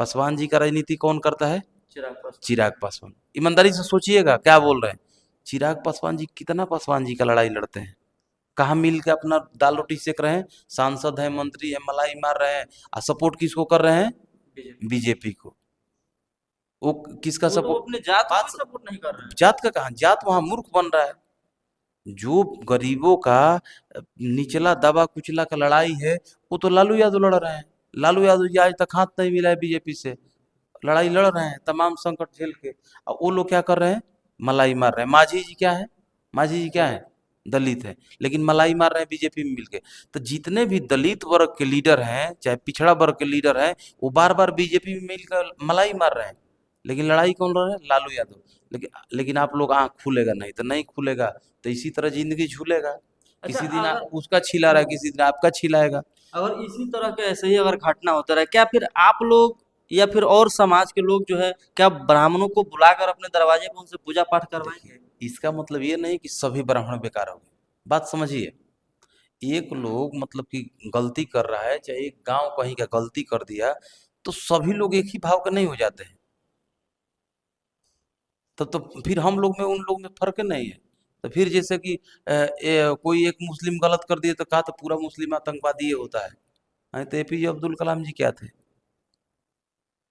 पासवान जी का राजनीति कौन करता है? चिराग पासवान। चिराग पासवान। ईमानदारी से सोचिएगा क्या बोल रहे हैं। चिराग पासवान जी कितना पासवान जी का लड़ाई लड़ते हैं, कहाँ मिल के अपना दाल रोटी सेक रहे हैं, सांसद है, मंत्री है, मलाई मार रहे हैं, और सपोर्ट किसको कर रहे हैं? बीजेपी। बीजेपी को। वो किसका वो तो सपोर्ट? अपने जात को बात ही सपोर्ट नहीं कर रहे हैं। जात का कहाँ, जात वहां मूर्ख बन रहा है। जो गरीबों का निचला दबा कुचला का लड़ाई है, वो तो लालू यादव लड़ रहे हैं। लालू यादव जी आज तक हाथ नहीं मिला है बीजेपी से, लड़ाई लड़ रहे हैं तमाम संकट झेल के। और वो लोग क्या कर रहे हैं? मलाई मार रहे हैं। माझी जी क्या है? माझी जी क्या है? दलित। दलित है, लेकिन मलाई मार रहे हैं बीजेपी में मिलके। तो जितने भी दलित वर्ग के लीडर हैं, चाहे पिछड़ा वर्ग के लीडर हैं, वो बार बार बीजेपी में मिलकर मलाई मार रहे हैं, लेकिन लड़ाई कौन लड़ रहा है? लालू यादव। लेकिन लेकिन आप लोग आंख खुलेगा नहीं तो नहीं खुलेगा, तो इसी तरह जिंदगी झूलेगा। अच्छा किसी दिन अगर उसका छिला रहा है, किसी दिन आपका छिलाएगा। अगर इसी तरह के ऐसे ही अगर घटना होता रहे, क्या फिर आप लोग या फिर और समाज के लोग जो है, क्या ब्राह्मणों को बुलाकर अपने दरवाजे पर उनसे पूजा पाठ देखिए, करवाएंगे? इसका मतलब ये नहीं कि सभी ब्राह्मण बेकार हो गए। बात समझिए। एक लोग मतलब कि गलती कर रहा है, चाहे एक गांव कहीं का गलती कर दिया, तो सभी लोग एक ही भाव के नहीं हो जाते हैं। तब तो फिर हम लोग में उन लोग में फर्क नहीं है। तो फिर जैसे कि कोई एक मुस्लिम गलत कर दिए तो कहा तो पूरा मुस्लिम आतंकवादी ये होता है। तो एपीजे अब्दुल कलाम जी क्या थे?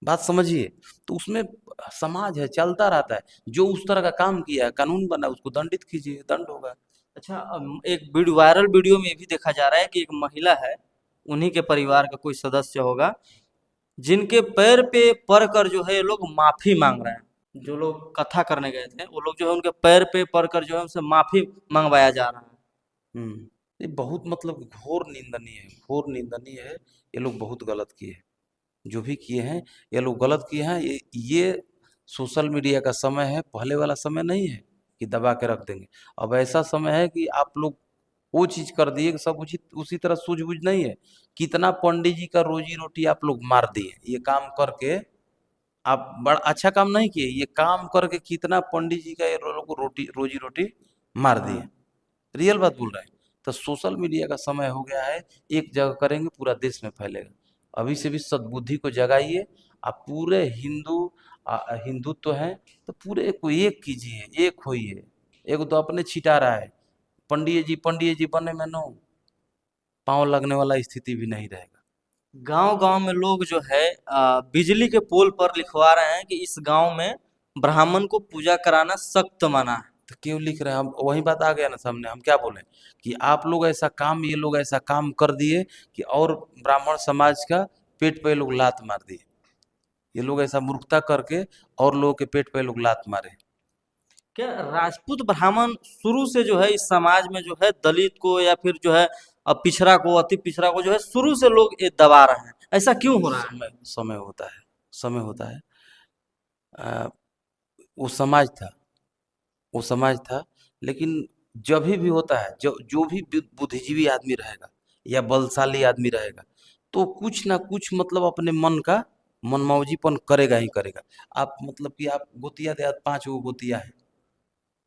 बात समझिए। तो उसमें समाज है, चलता रहता है। जो उस तरह का काम किया है, कानून बना, उसको दंडित कीजिए, दंड होगा। अच्छा एक वीडियो वायरल वीडियो में ये भी देखा जा रहा है कि एक महिला है, उन्हीं के परिवार का कोई सदस्य होगा, जिनके पैर पे पड़कर जो है ये लोग माफी मांग रहे हैं। जो लोग कथा करने गए थे वो लोग जो है उनके पैर पे पड़कर जो है उनसे माफी मंगवाया जा रहा है। हम्म। ये बहुत मतलब घोर निंदनीय है, घोर निंदनीय है। ये लोग बहुत गलत किए हैं, जो भी किए हैं। ये लोग गलत किए हैं। ये सोशल मीडिया का समय है, पहले वाला समय नहीं है कि दबा के रख देंगे। अब ऐसा समय है कि आप लोग वो चीज कर दिए कि सब उसी उसी तरह सूझबूझ नहीं है। कितना पंडित जी का रोजी रोटी आप लोग मार दिए ये काम करके। आप बड़ा अच्छा काम नहीं किए, ये काम करके कितना पंडित जी का ये लोगों को रोजी रोटी मार दिए। रियल बात बोल रहे हैं। तो सोशल मीडिया का समय हो गया है, एक जगह करेंगे पूरा देश में फैलेगा। अभी से भी सद्बुद्धि को जगाइए। आप पूरे हिंदुत्व है तो पूरे को एक कीजिए, एक होइए। एक तो अपने छिटा रहा है, पंडित जी बने में नो पाँव लगने वाला स्थिति भी नहीं रहेगा। गांव गांव में लोग जो है बिजली के पोल पर लिखवा रहे हैं कि इस गांव में ब्राह्मण को पूजा कराना सख्त मना है। तो क्यों लिख रहे हैं? हम वही बात आ गया ना सामने। हम क्या बोले कि आप लोग ऐसा काम, ये लोग ऐसा काम कर दिए कि और ब्राह्मण समाज का पेट पे ये लोग लात मार दिए। ये लोग ऐसा मूर्खता करके और लोगों के पेट पे ये लोग लात मारे। क्या राजपूत ब्राह्मण शुरू से जो है इस समाज में जो है दलित को या फिर जो है पिछड़ा को, अति पिछड़ा को जो है शुरू से लोग ये दबा रहे हैं, ऐसा क्यों हो रहा है? समय समय होता है, समय होता है। आ, वो समाज था, वो समाज था। लेकिन जब भी होता है, जो जो भी बुद्धिजीवी आदमी रहेगा या बलशाली आदमी रहेगा, तो कुछ ना कुछ मतलब अपने मन का मनमौजीपन करेगा ही करेगा। आप मतलब कि आप गोतिया दे, 5 गो गोतिया है,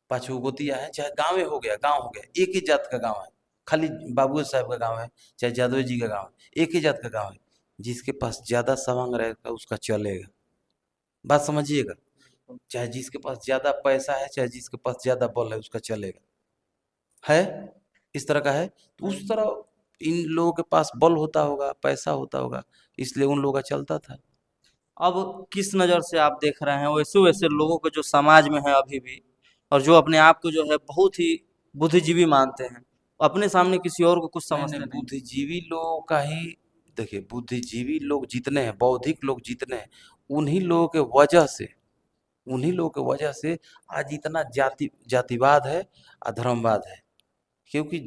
5 गो गोतिया है, चाहे गांवे हो गया, गांव हो गया, एक ही जात का गांव है। खाली बाबू साहब का गांव है, चाहे जादव जी का गांव है, एक ही जात का गांव है। जिसके पास ज्यादा सामान रहेगा उसका चलेगा। बात समझिएगा। चाहे जिसके पास ज्यादा पैसा है, चाहे जिसके पास ज्यादा बल है, उसका चलेगा। है, इस तरह का है। तो उस तरह इन लोगों के पास बल होता होगा, पैसा होता होगा, इसलिए उन लोगों का चलता था। अब किस नज़र से आप देख रहे हैं वैसे वैसे लोगों को जो समाज में है अभी भी, और जो अपने आप को जो है बहुत ही बुद्धिजीवी मानते हैं, अपने सामने किसी और को कुछ नहीं नहीं, समझते नहीं। बुद्धिजीवी लोगों का ही। देखिए, बुद्धिजीवी लोग जितने हैं, बौद्धिक लोग जितने हैं, उन्हीं लोगों के वजह से, उन्हीं लोगों की वजह से आज इतना जातिवाद है, अधर्मवाद है। क्योंकि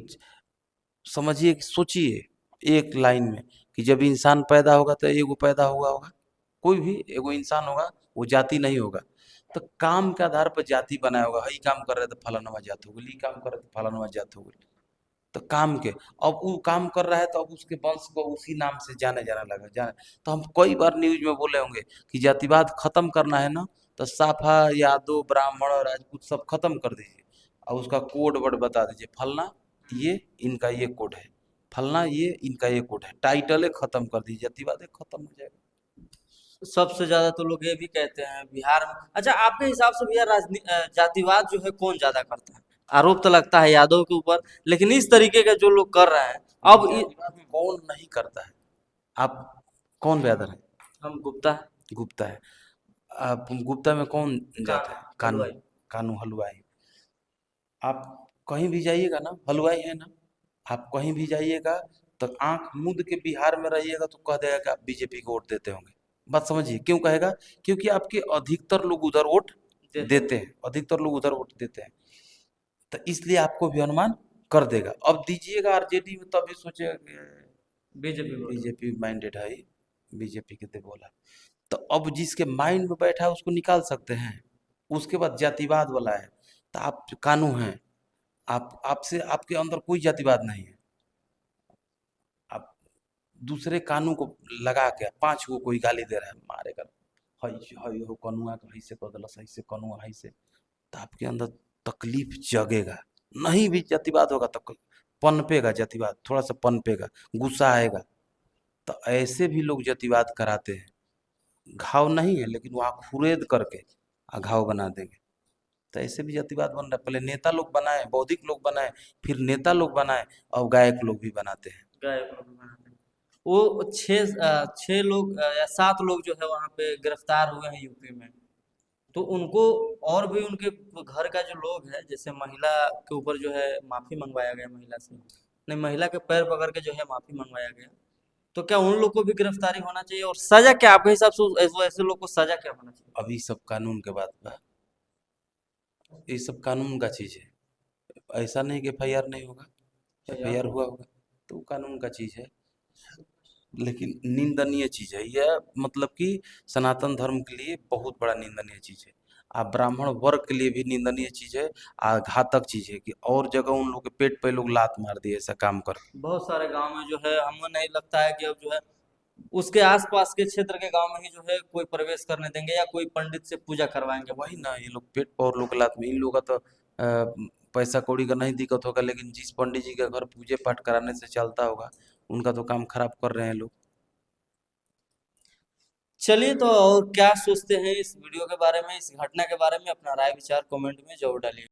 समझिए कि सोचिए एक लाइन में कि जब इंसान पैदा होगा तो एगो पैदा हुआ होगा, कोई भी एगो इंसान होगा, वो जाति नहीं होगा। तो काम के आधार पर जाति बनाया होगा, हई काम कर रहे तो फलाना जात हो गई, काम कर रहे तो फलाना जात हो गई। तो काम के, अब वो काम कर रहा है तो अब उसके वंश को उसी नाम से जाने जाने लगा, जाने। तो हम कई बार न्यूज में बोले होंगे कि जातिवाद खत्म करना है ना, तो साफा यादव ब्राह्मण राजपूत सब खत्म कर दीजिए, और उसका कोड वर्ड बता दीजिए, फलना ये इनका ये कोड है, फलना ये इनका ये कोड है, टाइटल खत्म कर दीजिए, जातिवाद खत्म हो जाएगा। सबसे ज्यादा तो लोग ये भी कहते हैं बिहार में। अच्छा, आपके हिसाब से भैया जातिवाद जो है कौन ज्यादा करता है? आरोप तो लगता है यादव के ऊपर, लेकिन इस तरीके का जो लोग कर रहे हैं अब जातिवाद कौन नहीं करता है? आप कौन ब्रदर है? हम गुप्ता है। गुप्ता है। आप गुप्ता में कौन जाता है? कानू कानू। हलवाई। कानू हलवाई। आप कहीं भी जाइएगा ना, हलवाई है ना, आप कहीं भी जाइएगा तो आंख मूंद के बिहार में रहिएगा तो कह देगा कि आप बीजेपी को वोट देते होंगे। बात समझिए क्यों कहेगा? क्योंकि आपके अधिकतर लोग उधर वोट देते हैं। देते हैं, अधिकतर लोग उधर वोट देते हैं। तो इसलिए आपको भी अनुमान कर देगा। अब दीजिएगा आरजेडी में तभी सोचेगा कि बीजेपी बोलो। बीजेपी माइंडेड है, बीजेपी के ते बोला। तो अब जिसके माइंड में बैठा है उसको निकाल सकते हैं। उसके बाद जातिवाद वाला है, तो आप कानून हैं, आप आपसे आपके अंदर कोई जातिवाद नहीं है। आप दूसरे कानून को लगा के पांच को कोई गाली दे रहा है, मारेगा, हई हई हो कनुआ के हई से कह दिलस, हई से कनुआ हई से, तो आपके अंदर तकलीफ जगेगा। नहीं भी जातिवाद होगा तो पनपेगा, जातिवाद थोड़ा सा पनपेगा, गुस्सा आएगा। तो ऐसे भी लोग जातिवाद कराते हैं। घाव नहीं है लेकिन वहाँ खुरेद करके घाव बना देंगे। तो ऐसे भी जातिवाद बन रहा है। पहले नेता लोग बनाए, बौद्धिक लोग बनाए, फिर नेता लोग बनाए, और गायक लोग भी बनाते हैं। गायक लोग भी बनाते हैं। वो छह लोग या सात लोग जो है वहां पे गिरफ्तार हुए हैं यूपी में। तो उनको और भी उनके घर का जो लोग है, जैसे महिला के ऊपर जो है माफी मंगवाया गया, महिला से नहीं, महिला के पैर पकड़ के जो है माफी मंगवाया गया। तो क्या उन लोग को भी गिरफ्तारी होना चाहिए, और सजा क्या आपके हिसाब से ऐसे लोग को सजा क्या होना चाहिए? अभी सब कानून के बात बा, ये सब कानून का चीज है। ऐसा नहीं कि एफआईआर नहीं होगा, तैयार एफआईआर हो। हुआ होगा, तो वो कानून का चीज है। लेकिन निंदनीय चीज है यह, मतलब कि सनातन धर्म के लिए बहुत बड़ा निंदनीय चीज है। आ ब्राह्मण वर्ग के लिए भी निंदनीय चीज है। आ घातक चीज है कि और जगह उन लोग के पेट पे लोग लात मार दिए ऐसा काम कर। बहुत सारे गांव में जो है हमें नहीं लगता है कि अब जो है उसके आसपास के क्षेत्र के गांव में ही जो है कोई प्रवेश करने देंगे या कोई पंडित से पूजा करवाएंगे वही वहां। ना, ये लोग पेट पे और लोग के लात में, इन लोगों का तो पैसा कौड़ी का नहीं दिक्कत होगा, लेकिन जिस पंडित जी के घर पूजे पाठ कराने से चलता होगा, उनका तो काम खराब कर रहे हैं लोग। चलिए, तो और क्या सोचते हैं इस वीडियो के बारे में, इस घटना के बारे में? अपना राय विचार कमेंट में जरूर डालिए।